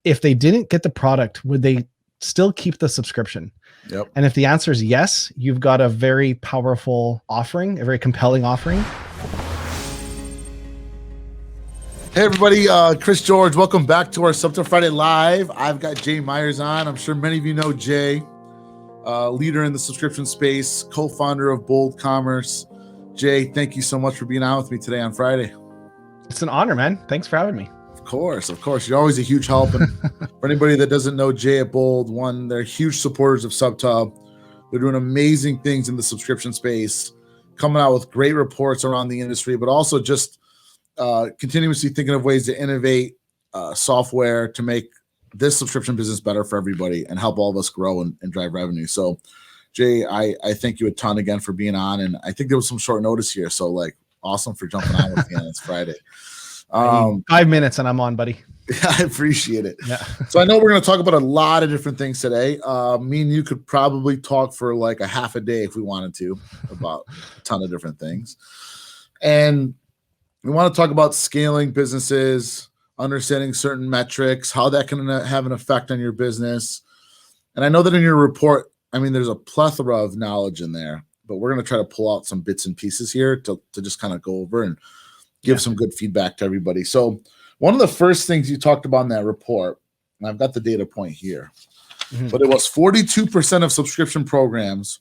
if they didn't get the product, would they still keep the subscription? Yep. And if the answer is yes, you've got a very powerful offering, a very compelling offering. Hey everybody, Chris George, welcome back to our SUBTA Friday Live. I've got Jay Myers on. I'm sure many of you know Jay, leader in the subscription space, co-founder of Bold Commerce. Jay, thank you so much for being on with me today on Friday. It's an honor, man. Thanks for having me. Of course. You're always a huge help. And for anybody that doesn't know Jay at Bold, one, they're huge supporters of SUBTA. They're doing amazing things in the subscription space, coming out with great reports around the industry, but also just continuously thinking of ways to innovate software to make this subscription business better for everybody and help all of us grow and drive revenue. So Jay, I thank you a ton again for being on. And I think there was some short notice here. So like, awesome for jumping on with me on this Friday. 5 minutes and I'm on, buddy. Yeah, I appreciate it. Yeah. So I know we're going to talk about a lot of different things today. Me and you could probably talk for like a half a day if we wanted to about a ton of different things. And we want to talk about scaling businesses, understanding certain metrics, how that can have an effect on your business. And I know that in your report, I mean, there's a plethora of knowledge in there, but we're going to try to pull out some bits and pieces here to just kind of go over and give some good feedback to everybody. So one of the first things you talked about in that report, and I've got the data point here, but it was 42% of subscription programs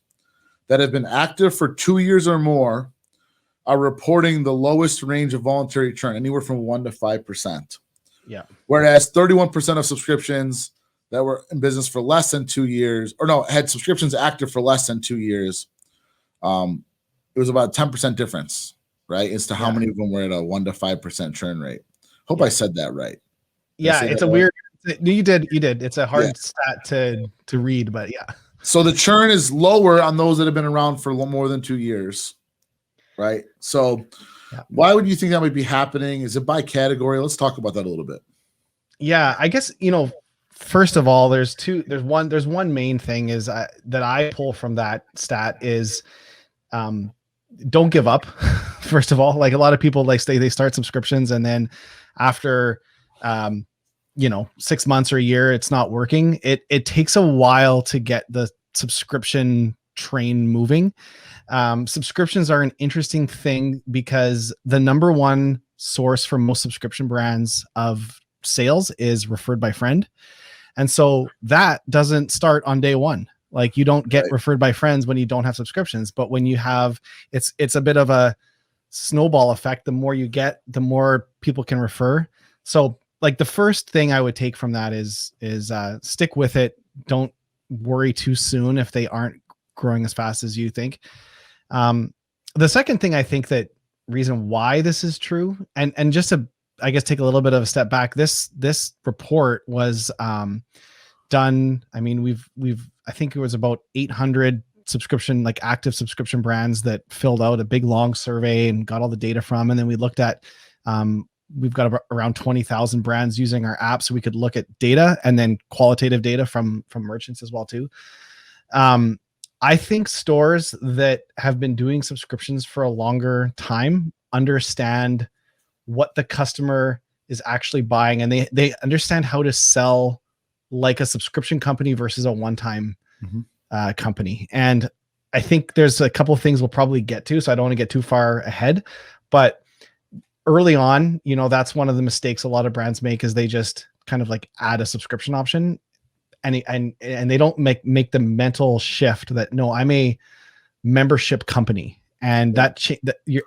that have been active for 2 years or more are reporting the lowest range of voluntary churn, anywhere from 1% to 5%. Yeah. Whereas 31% of subscriptions that were in business for less than 2 years, or no, had subscriptions active for less than 2 years, it was about a 10% difference, right? As to how many of them were at a 1% to 5% churn rate. Hope I said that right. Yeah, it's a weird. You did. It's a hard stat to read, but yeah. So the churn is lower on those that have been around for more than 2 years, right? So why would you think that might be happening? Is it by category? Let's talk about that a little bit. Yeah, I guess, first of all, there's one main thing is that I pull from that stat is don't give up. First of all, like a lot of people they start subscriptions and then after 6 months or a year it's not working. It takes a while to get the subscription train moving. Subscriptions are an interesting thing because the number one source for most subscription brands of sales is referred by friend. And so that doesn't start on day one. Like you don't get referred by friends when you don't have subscriptions, but when you have, it's a bit of a snowball effect. The more you get, the more people can refer. So like the first thing I would take from that is stick with it. Don't worry too soon if they aren't growing as fast as you think. The second thing I think that reason why this is true, and just to, I guess, take a little bit of a step back, this report was done. I mean, I think it was about 800 active subscription brands that filled out a big long survey and got all the data from. And then we looked at, we've got around 20,000 brands using our app, so we could look at data and then qualitative data from merchants as well too. I think stores that have been doing subscriptions for a longer time understand what the customer is actually buying, and they understand how to sell like a subscription company versus a one-time company. And I think there's a couple of things we'll probably get to, so I don't want to get too far ahead, but early on, that's one of the mistakes a lot of brands make is they just kind of like add a subscription option and they don't make the mental shift that no, I'm a membership company. And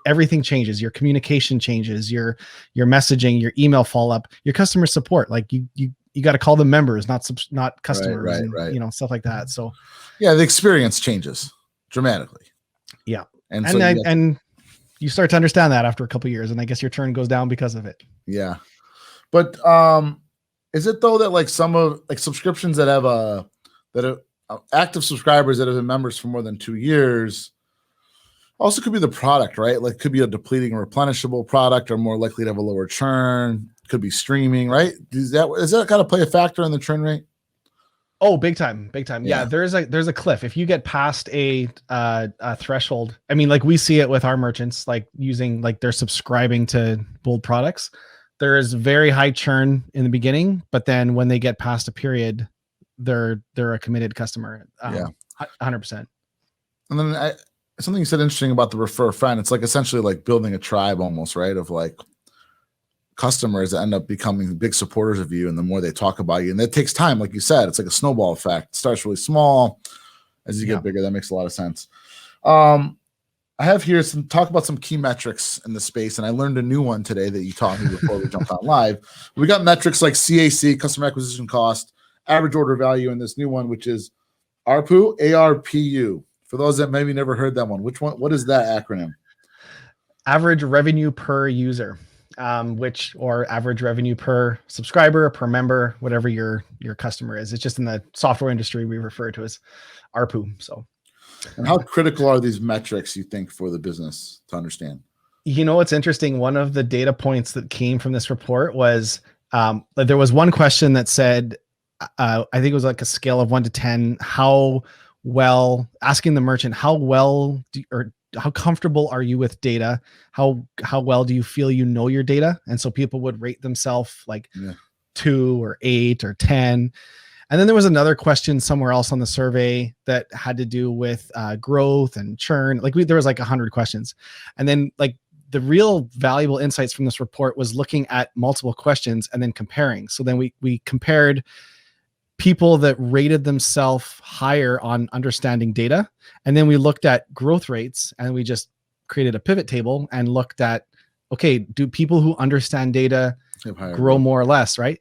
everything changes. Your communication changes, your messaging, your email follow up, your customer support. Like you got to call them members, not customers, right. Stuff like that. So yeah, the experience changes dramatically. Yeah. And you start to understand that after a couple of years, and I guess your churn goes down because of it. Yeah. But is it though that like some of like subscriptions that have active subscribers that have been members for more than 2 years also could be the product, right? Like could be a depleting replenishable product or more likely to have a lower churn, could be streaming, right? Is that kind of play a factor in the churn rate? Oh, big time. Yeah. There's a cliff. If you get past a threshold, I mean, like we see it with our merchants, like using, like they're subscribing to Bold products. there is very high churn in the beginning, but then when they get past a period, they're a committed customer. 100%. And then something you said interesting about the refer a friend. It's like essentially like building a tribe almost, right? Of like customers that end up becoming big supporters of you, and the more they talk about you, and that takes time, like you said, it's like a snowball effect. It starts really small, as you get bigger. That makes a lot of sense. I have here talk about some key metrics in the space, and I learned a new one today that you taught me before we jumped on live. We got metrics like CAC, customer acquisition cost, average order value, and this new one, which is ARPU, ARPU. For those that maybe never heard that one, what is that acronym? Average revenue per user, or average revenue per subscriber, per member, whatever your customer is. It's just in the software industry we refer to as ARPU. So. And how critical are these metrics, you think, for the business to understand? You know, what's interesting. One of the data points that came from this report was there was one question that said, I think it was like a scale of 1 to 10, asking the merchant, how comfortable are you with data? How well do you feel you know your data? And so people would rate themselves like 2 or 8 or 10. And then there was another question somewhere else on the survey that had to do with growth and churn. Like there was like 100 questions. And then like the real valuable insights from this report was looking at multiple questions and then comparing. So then we compared people that rated themselves higher on understanding data. And then we looked at growth rates, and we just created a pivot table and looked at, okay, do people who understand data grow more or less, right?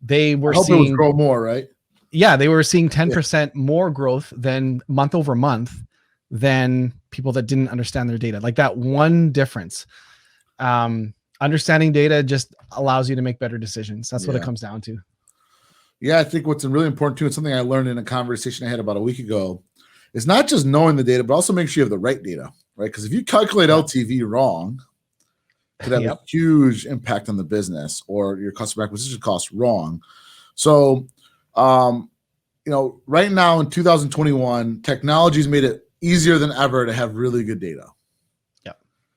They were seeing grow more, right? Yeah, they were seeing 10% more growth than month over month than people that didn't understand their data. Like that one difference. Understanding data just allows you to make better decisions. That's what it comes down to. Yeah, I think what's really important too, and something I learned in a conversation I had about a week ago, is not just knowing the data, but also make sure you have the right data, right? Because if you calculate LTV wrong, it could have a huge impact on the business, or your customer acquisition costs wrong. So, right now in 2021, technology's made it easier than ever to have really good data. Yeah.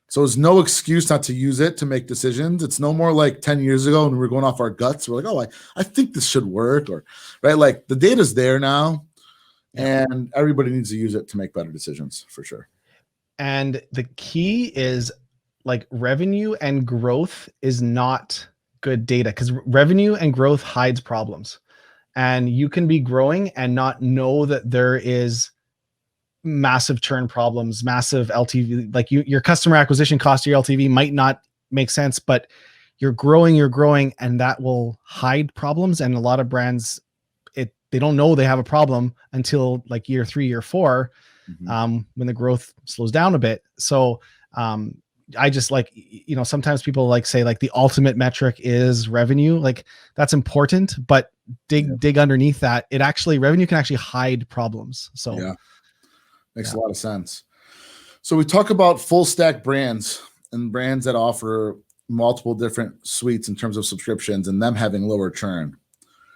So it's no excuse not to use it to make decisions. It's no more like 10 years ago when we were going off our guts. We're like, oh, I think this should work, or right. Like the data's there now, and everybody needs to use it to make better decisions for sure. And the key is like revenue and growth is not good data, because revenue and growth hides problems, and you can be growing and not know that there is massive churn problems, massive LTV, like your customer acquisition cost, your LTV might not make sense, but you're growing, and that will hide problems. And a lot of brands, they don't know they have a problem until like year 3, year 4, when the growth slows down a bit. So, I just like, sometimes people like say like the ultimate metric is revenue. Like that's important, but dig underneath that. Revenue can actually hide problems. So makes a lot of sense. So we talk about full stack brands and brands that offer multiple different suites in terms of subscriptions and them having lower churn.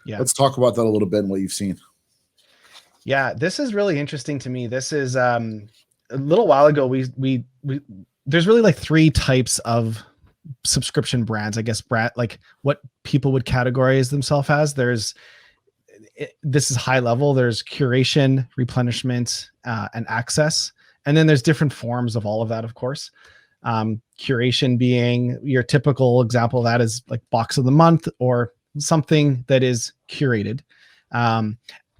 Yeah. Let's talk about that a little bit and what you've seen. Yeah, this is really interesting to me. This is a little while ago, we there's really like 3 types of subscription brands, I guess, like what people would categorize themselves as. This is high level. There's curation, replenishment, and access. And then there's different forms of all of that, of course. Curation being your typical example of that is like box of the month or something that is curated.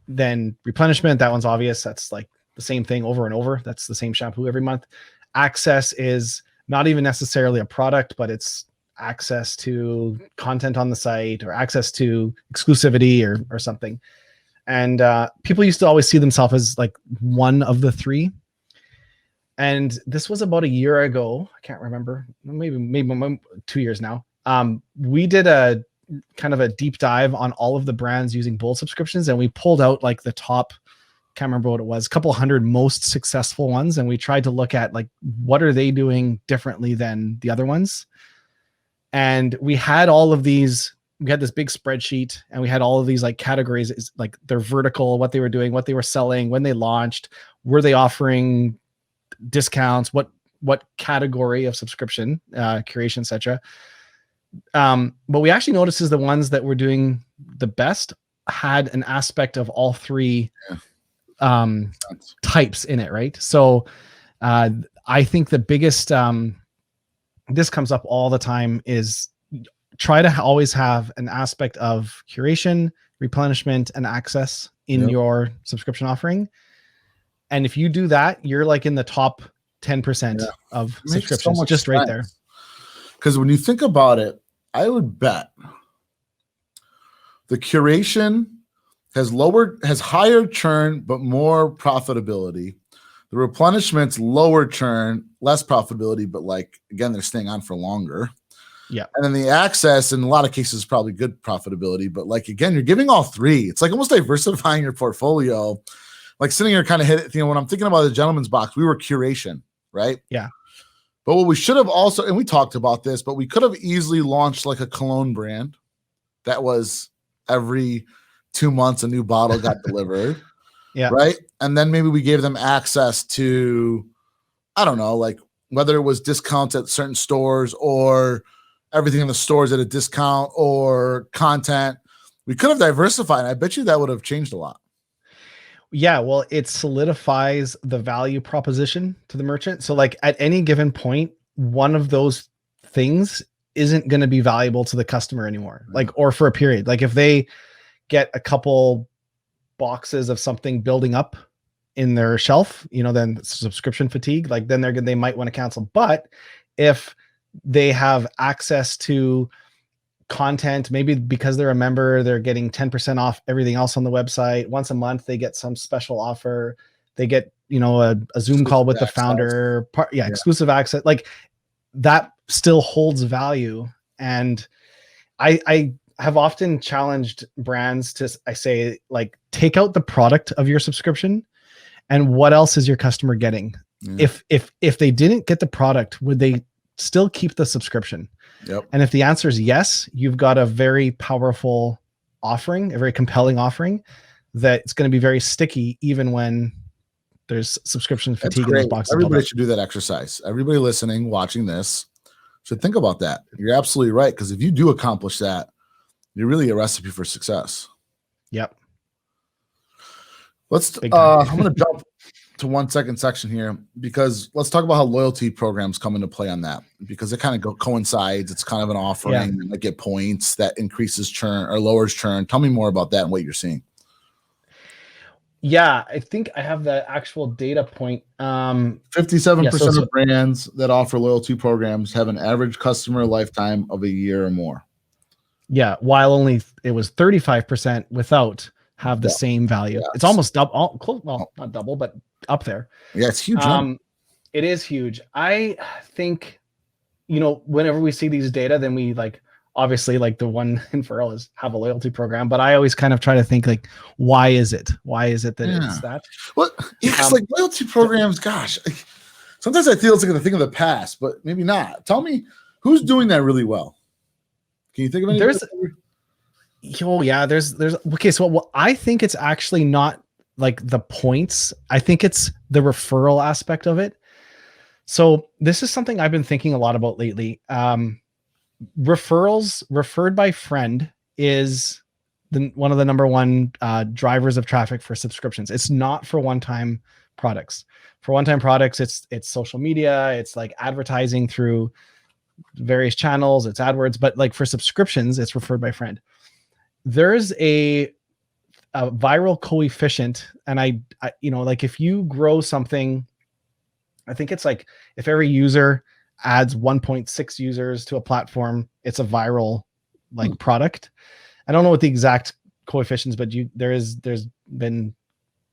Then replenishment, that one's obvious. That's like the same thing over and over. That's the same shampoo every month. Access is not even necessarily a product, but it's access to content on the site or access to exclusivity or something. And people used to always see themselves as like one of the 3. And this was about a year ago. I can't remember, maybe 2 years now. We did a kind of a deep dive on all of the brands using Bold subscriptions, and we pulled out like the top, can't remember what it was, a couple hundred most successful ones. And we tried to look at like, what are they doing differently than the other ones? And we had all of these, we had this big spreadsheet, and we had all of these like categories, like their vertical, what they were doing, what they were selling, when they launched, were they offering discounts, what category of subscription, curation, etc. But we actually noticed is the ones that were doing the best had an aspect of all three types in it, right? So I think the biggest, this comes up all the time, is try to always have an aspect of curation, replenishment, and access in your subscription offering. And if you do that, you're like in the top 10% of subscriptions, just right there. Because when you think about it, I would bet the curation has higher churn, but more profitability. The replenishment's lower churn, less profitability, but like, again, they're staying on for longer. Yeah. And then the access, in a lot of cases, probably good profitability. But like, again, you're giving all three. It's like almost diversifying your portfolio. Like sitting here kind of when I'm thinking about the gentleman's box, we were curation, right? Yeah. But what we should have also, and we talked about this, but we could have easily launched like a cologne brand that was every 2 months a new bottle got delivered. Yeah. Right. And then maybe we gave them access to, I don't know, like whether it was discounts at certain stores or everything in the stores at a discount or content. We could have diversified. I bet you that would have changed a lot. Yeah, well, it solidifies the value proposition to the merchant. So like at any given point, one of those things isn't going to be valuable to the customer anymore. Like, or for a period, like if they get a couple boxes of something building up in their shelf, then subscription fatigue, like then they might want to cancel. But if they have access to content, maybe because they're a member, they're getting 10% off everything else on the website. Once a month, they get some special offer. They get, a Zoom call with the founder, exclusive access. Like that still holds value. And I have often challenged brands I say, like, take out the product of your subscription and what else is your customer getting? Yeah. If they didn't get the product, would they still keep the subscription? Yep. And if the answer is yes, you've got a very powerful offering, a very compelling offering that's going to be very sticky, even when there's subscription fatigue in those boxes. Everybody should do that exercise. Everybody listening, watching this should think about that. You're absolutely right. Because if you do accomplish that, you're really a recipe for success. Yep. I'm going to jump to 1 second section here, because let's talk about how loyalty programs come into play on that, because it kind of coincides. It's kind of an offering and get points that increases churn or lowers churn. Tell me more about that and what you're seeing. Yeah, I think I have the actual data point. 57% of brands that offer loyalty programs have an average customer lifetime of a year or more. Yeah, while only it was 35% without have the same value. It's almost double. Well, not double, but up there. Yeah, it's huge. It is huge. I think, whenever we see these data, then we obviously the one in Referral is have a loyalty program, but I always kind of try to think why is it that it's that? Well, it's loyalty programs, gosh, sometimes I feel it's like a thing of the past, but maybe not. Tell me who's doing that really well. Can you think of any? There's okay. So I think it's actually not the points. I think it's the referral aspect of it. So this is something I've been thinking a lot about lately. Referrals, referred by friend, is one of the number one drivers of traffic for subscriptions. It's not for one-time products. For one-time products, it's social media, it's advertising through various channels, it's AdWords, but for subscriptions, it's referred by friend. There's a viral coefficient, and I if you grow something, I think it's if every user adds 1.6 users to a platform, it's a viral product. I don't know what the exact coefficients, but there's been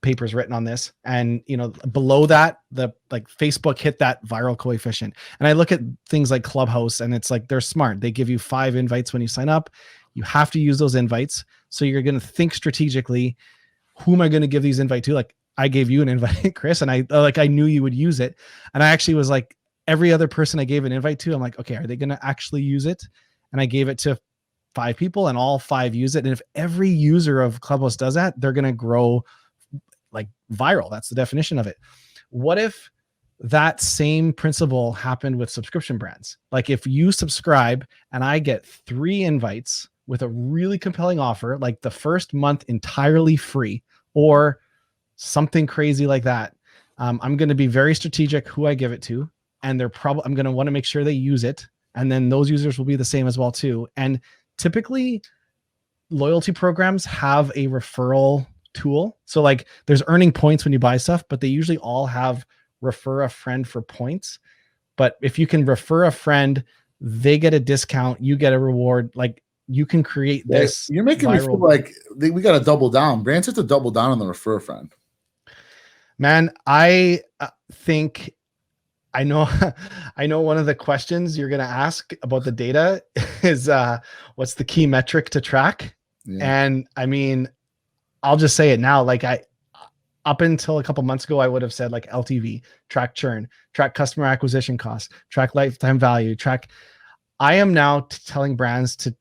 papers written on this, and below that, the Facebook hit that viral coefficient. And I look at things like Clubhouse, and it's they're smart. They give you 5 invites when you sign up. You have to use those invites. So you're going to think strategically, who am I going to give these invite to? I gave you an invite, Chris, and I knew you would use it. And I actually was every other person I gave an invite to, I'm okay, are they going to actually use it? And I gave it to 5 people, and all 5 use it. And if every user of Clubhouse does that, they're going to grow viral. That's the definition of it. What if that same principle happened with subscription brands. Like if you subscribe and I get 3 invites with a really compelling offer, like the first month entirely free or something crazy like that, I'm going to be very strategic who I give it to. And I'm going to want to make sure they use it. And then those users will be the same as well too. And typically loyalty programs have a referral tool. So like there's earning points when you buy stuff, but they usually all have refer a friend for points. But if you can refer a friend, they get a discount, you get a reward. Like you can create this. You're making me feel like we got to double down. Brands have to double down on the refer a friend. Man, I think I know one of the questions you're going to ask about the data is what's the key metric to track? Yeah. And I mean, I'll just say it now. Like up until a couple months ago, I would have said like LTV, track churn, track customer acquisition costs, track lifetime value, I am now telling brands to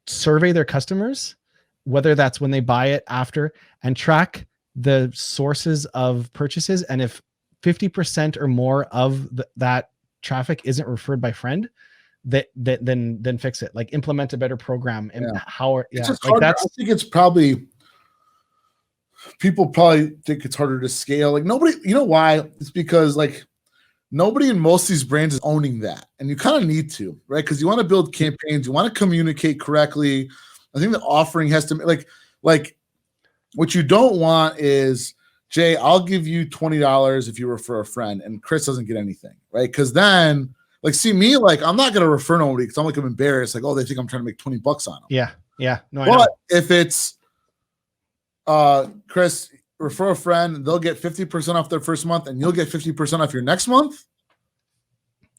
survey their customers, whether that's when they buy it, after, and track the sources of purchases. And if 50% or more of that traffic isn't referred by friend, then fix it. Like implement a better program. And I think it's probably, people probably think it's harder to scale. Like nobody, you know why? It's because like nobody in most of these brands is owning that. And you kind of need to, right? Because you want to build campaigns, you want to communicate correctly. I think the offering has to like what you don't want is, Jay, I'll give you $20 if you refer a friend, and Chris doesn't get anything, right? Because then, like, see me, like, I'm not gonna refer nobody because I'm embarrassed, like, oh, they think I'm trying to make $20 on them. Yeah. No, but I know. If it's Chris, refer a friend, they'll get 50% off their first month, and you'll get 50% off your next month.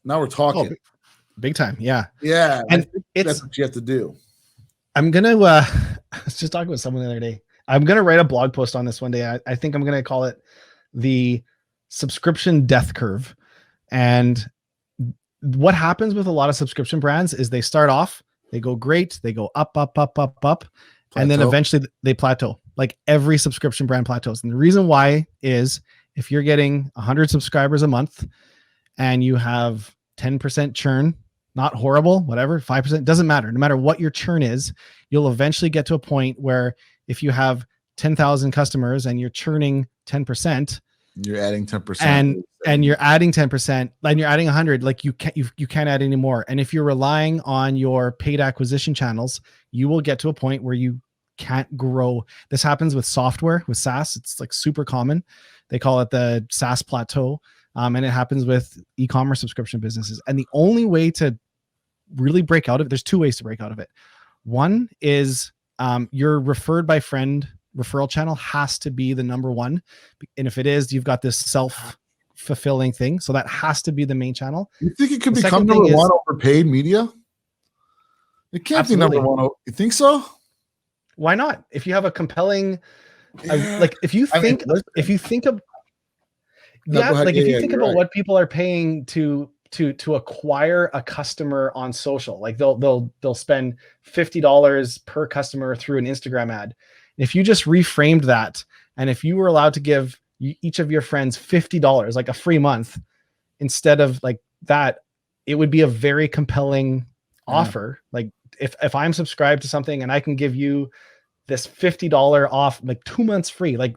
Now we're talking. Big time, yeah. And that's what you have to do. I'm gonna. I was just talking with someone the other day. I'm going to write a blog post on this one day. I think I'm going to call it the subscription death curve. And what happens with a lot of subscription brands is they start off, they go great, they go up, plateau. And then eventually they plateau. Like every subscription brand plateaus. And the reason why is if you're getting 100 subscribers a month and you have 10% churn, not horrible, whatever, 5%, doesn't matter. No matter what your churn is, you'll eventually get to a point where if you have 10,000 customers and you're churning 10%, you're adding 10%, and you're adding 10%, and you're adding 100, like you can't add any more. And if you're relying on your paid acquisition channels, you will get to a point where you can't grow. This happens with software, with SaaS. It's like super common. They call it the SaaS plateau. And it happens with e-commerce subscription businesses. And the only way to really break out of it, there's 2 ways to break out of it. One is your referred by friend referral channel has to be the number one. And if it is, you've got this self-fulfilling thing. So that has to be the main channel. You think it could become number one over paid media? It can't be number one. You think so? Why not? If you have a compelling, like if you think about what people are paying to acquire a customer on social, like they'll spend $50 per customer through an Instagram ad. If you just reframed that, and if you were allowed to give each of your friends $50, like a free month, instead of like that, it would be a very compelling offer. Like if I'm subscribed to something and I can give you this $50 off, like 2 months free, like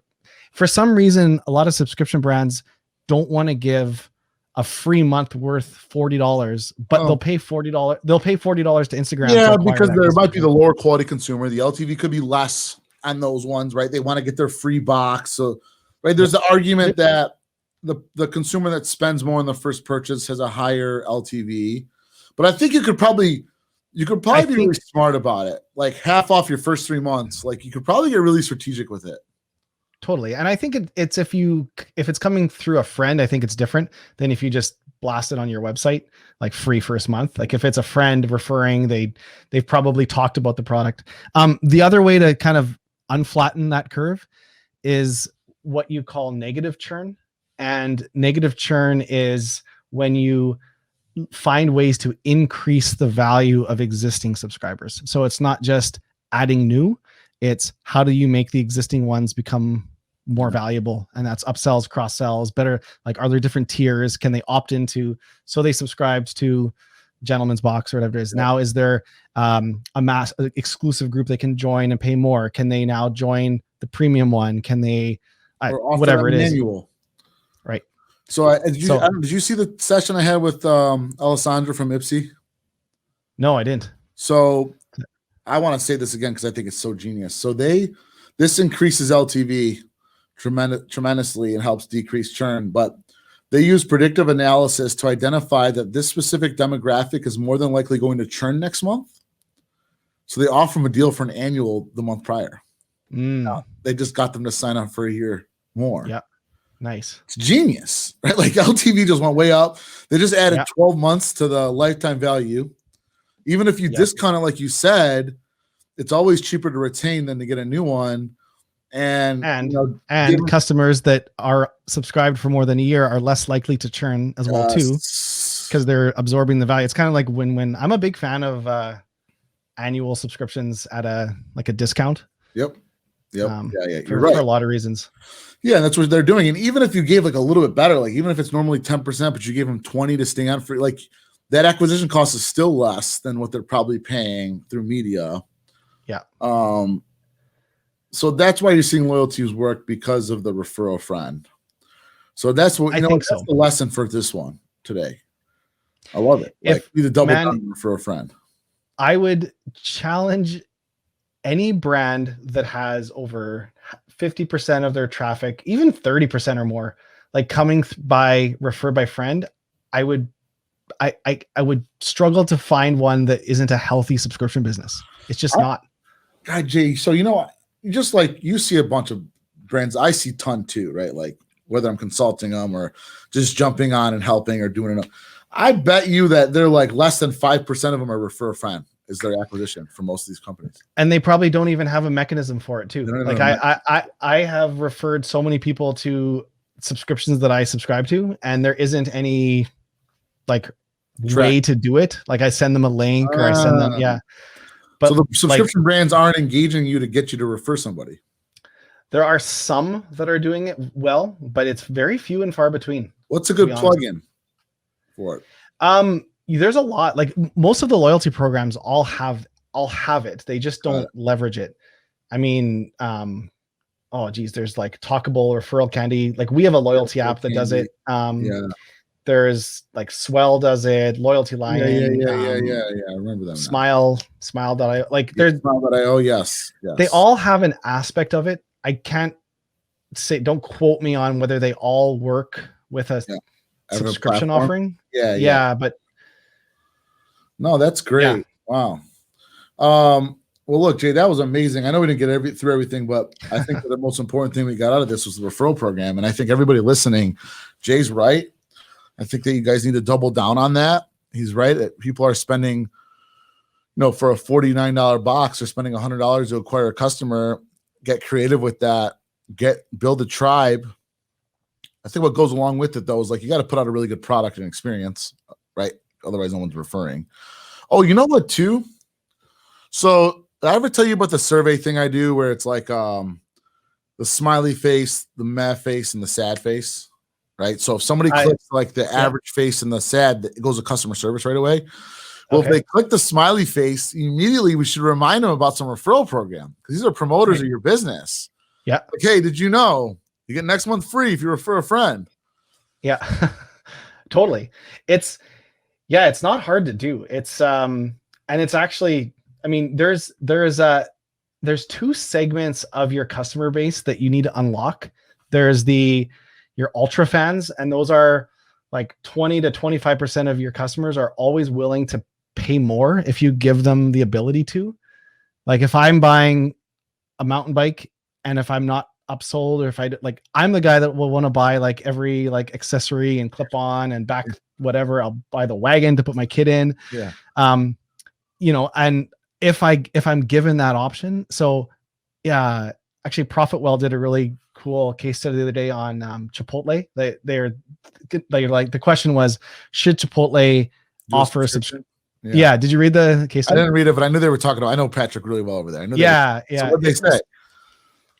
for some reason, a lot of subscription brands don't want to give a free month worth $40, but they'll pay $40. They'll pay $40 to Instagram. Yeah, because there might be the lower quality consumer. The LTV could be less on those ones, right? They want to get their free box. So, right, there's the argument that the consumer that spends more on the first purchase has a higher LTV. But I think you could probably be really smart about it. Like half off your first 3 months. Like you could probably get really strategic with it. Totally. And I think it's if it's coming through a friend, I think it's different than if you just blast it on your website, like free first month. Like if it's a friend referring, they've probably talked about the product. The other way to kind of unflatten that curve is what you call negative churn. And negative churn is when you find ways to increase the value of existing subscribers. So it's not just adding new, it's how do you make the existing ones become more valuable, and that's upsells, cross sells, better. Like, are there different tiers? Can they opt into, so they subscribed to Gentleman's Box or whatever it is. Now, is there a mass exclusive group they can join and pay more? Can they now join the premium one? Can they, whatever it is, annual? Right. So, did you see the session I had with Alessandra from Ipsy? No, I didn't. So I want to say this again because I think it's so genius. So this increases LTV tremendously and helps decrease churn, but they use predictive analysis to identify that this specific demographic is more than likely going to churn next month. So they offer them a deal for an annual the month prior. They just got them to sign up for a year more. Yeah. Nice. It's genius, right? Like LTV just went way up. They just added 12 months to the lifetime value. Even if you discount it, like you said, it's always cheaper to retain than to get a new one. And customers that are subscribed for more than a year are less likely to churn as well too, because they're absorbing the value. It's kind of like win-win. I'm a big fan of annual subscriptions at a discount. Yep. You're for right. For a lot of reasons. Yeah, and that's what they're doing. And even if you gave like a little bit better, like even if it's normally 10%, but you gave them 20 to stay on free, like that acquisition cost is still less than what they're probably paying through media. Yeah. So that's why you're seeing loyalties work, because of the referral friend. So that's what that's the lesson for this one today. I love it. Like, you need to double down on referral friend. I would challenge any brand that has over 50% of their traffic, even 30% or more, like coming by referred by friend. I would struggle to find one that isn't a healthy subscription business. It's just not. God, Jay. So you know what? Just like you see a bunch of brands, I see a ton too, right? Like whether I'm consulting them or just jumping on and helping or doing it. I bet you that they're like less than 5% of them are refer a friend is their acquisition for most of these companies. And they probably don't even have a mechanism for it too. Like I have referred so many people to subscriptions that I subscribe to, and there isn't any like way to do it. Like I send them a link or I send them, But so the subscription brands aren't engaging you to get you to refer somebody. There are some that are doing it well, but it's very few and far between. What's a good plugin for it? There's a lot. Like most of the loyalty programs all have it. They just don't leverage it. I mean, there's like Talkable, Referral Candy. Like we have a loyalty app that does it. There's like Swell does it, Loyalty Lion. I remember them. Smile.io. Like there's Smile.io. Yes. They all have an aspect of it. I can't say, don't quote me on whether they all work with a subscription offering. But no, that's great. Wow. Well, look, Jay, that was amazing. I know we didn't get through everything, but I think that the most important thing we got out of this was the referral program. And I think everybody listening, Jay's right. I think that you guys need to double down on that. He's right that people are spending, for a $49 box, they're spending $100 to acquire a customer. Get creative with that. Build a tribe. I think what goes along with it though is like you got to put out a really good product and experience, right? Otherwise, no one's referring. Oh, you know what too? So did I ever tell you about the survey thing I do where it's like the smiley face, the meh face, and the sad face? Right. So if somebody clicks like the average face and the sad, it goes to customer service right away. Well, if they click the smiley face, immediately we should remind them about some referral program because these are promoters of your business. Yeah. Like, hey, did you know you get next month free if you refer a friend? Yeah. Totally. It's not hard to do. It's and it's actually, I mean, there's two segments of your customer base that you need to unlock. There's your ultra fans, and those are like 20 to 25% of your customers are always willing to pay more if you give them the ability to. Like if I'm buying a mountain bike and if I'm not upsold, or if I'm the guy that will want to buy like every like accessory and clip on and back whatever, I'll buy the wagon to put my kid in. Yeah. And if I'm given that option. So actually Profitwell did a really cool case study the other day on Chipotle. They're like, the question was, should Chipotle offer a subscription? Yeah. Did you read the case study? I didn't read it, but I knew they were talking about, I know Patrick really well over there. I know. Yeah. So what they say?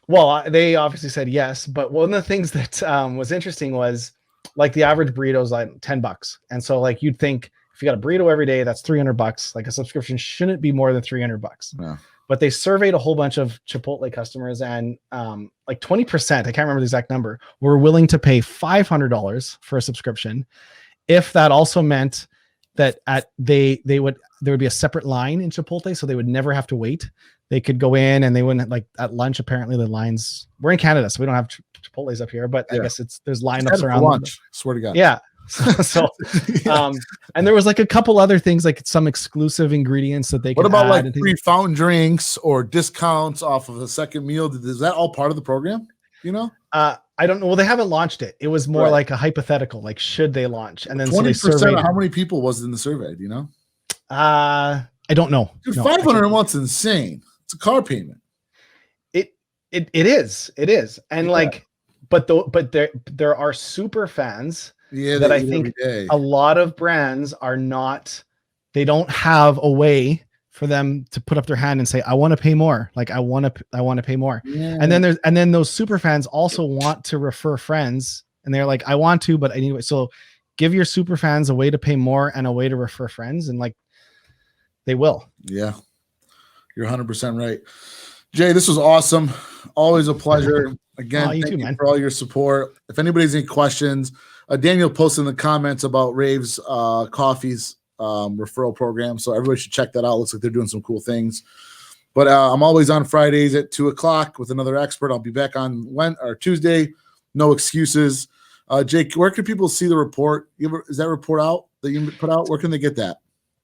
Well, they obviously said yes, but one of the things that was interesting was like the average burrito is like $10. And so like you'd think if you got a burrito every day, that's $300. Like a subscription shouldn't be more than $300. Yeah. But they surveyed a whole bunch of Chipotle customers, and like 20%, I can't remember the exact number, were willing to pay $500 for a subscription if that also meant that there would be a separate line in Chipotle, so they would never have to wait. They could go in and they wouldn't, like at lunch, apparently the lines, we're in Canada, so we don't have Chipotles up here, but I guess there's lineups around lunch. Swear to God. Yeah. So and there was like a couple other things, like some exclusive ingredients that they could What about add, like free fountain drinks or discounts off of a second meal? Is that all part of the program? You know? I don't know. Well, they haven't launched it. It was more like a hypothetical, like should they launch? And then 20% of how many people was in the survey? Do you know? I don't know. Dude, 500 a month's insane. It's a car payment. It is. And like, but there are super fans that I think a lot of brands are not, they don't have a way for them to put up their hand and say, I want to pay more. Like I want to pay more. Yeah. And then those super fans also want to refer friends, and they're like, I want to, but anyway, so give your super fans a way to pay more and a way to refer friends, and like they will. Yeah. You're 100% right. Jay, this was awesome. Always a pleasure. Again, thank you for all your support. If anybody has any questions, Daniel posted in the comments about Rave's Coffee's referral program, so everybody should check that out. Looks like they're doing some cool things. But I'm always on Fridays at 2:00 with another expert. I'll be back on Tuesday. No excuses. Jake, where can people see the report? Is that report out that you put out? Where can they get that?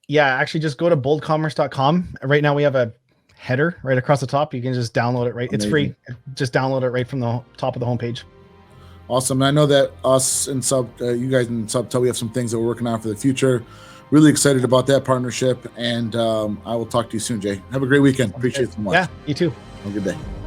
Yeah, actually just go to boldcommerce.com. Right now we have a header right across the top. You can just download it. Right, Amazing. It's free. Just download it right from the top of the homepage. Awesome. And I know that us and you guys in SUBTA, we have some things that we're working on for the future. Really excited about that partnership. And I will talk to you soon, Jay. Have a great weekend. Appreciate it so much. Yeah, you too. Have a good day.